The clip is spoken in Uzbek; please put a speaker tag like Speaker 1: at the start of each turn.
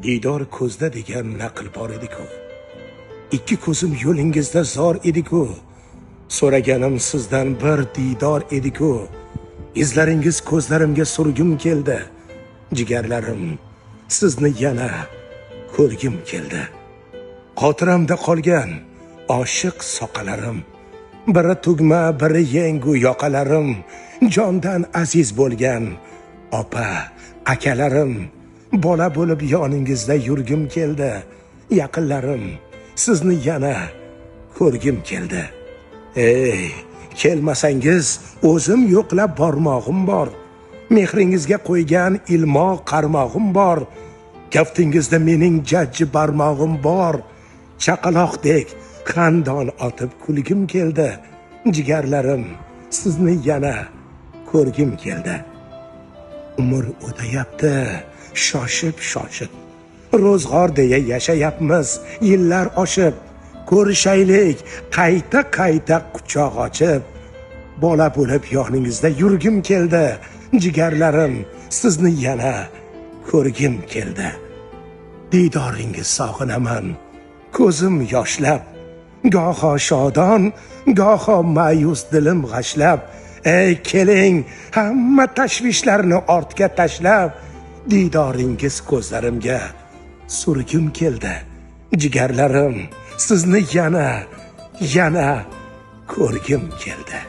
Speaker 1: Diydor ko'zda degan naql bor edi-ku. Ikki ko'zim yo'lingizda zor edi-ku. So'raganim sizdan bir diydor edi-ku. Izlaringiz ko'zlarimga surgim keldi. Jigarlarim, sizni yana ko'rgim keldi. Xotiramda qolgan oshiq soqalarim, biri tugma, biri yengu yoqalarim, jondan aziz bo'lgan opa, akalarim, bola bo'lib yoningizda yurgim keldi. Yaqinlarim, sizni yana ko'rgim keldi. Ey, kelmasangiz o'zim yo'qlab bormog'im bor. Mehringizga qo'ygan ilmo qarmog'im bor. Kaftingizda mening jajji barmog'im bor. Chaqaloqdek xandon otib kulgim keldi. Jigarlarim, sizni yana ko'rgim keldi. Umr o'tayapti, shoshib. Ro'zg'or deya yashayapmiz, yillar oshib. Ko'rishaylik, qayta quchoq ochib. Bola bo'lib yoningizda yurgim keldi. Jigarlarim, sizni yana ko'rgim keldi. Diydoringiz sog'inaman, ko'zim yoshlab. Goho shodon, goho ma'yus dilim g'ashlab. Ey keling, hamma tashvishlarni ortga tashlab. Diydoringiz ko'zlarimga surgim keldi. Jigarlarim, sizni yana ko'rgim keldi.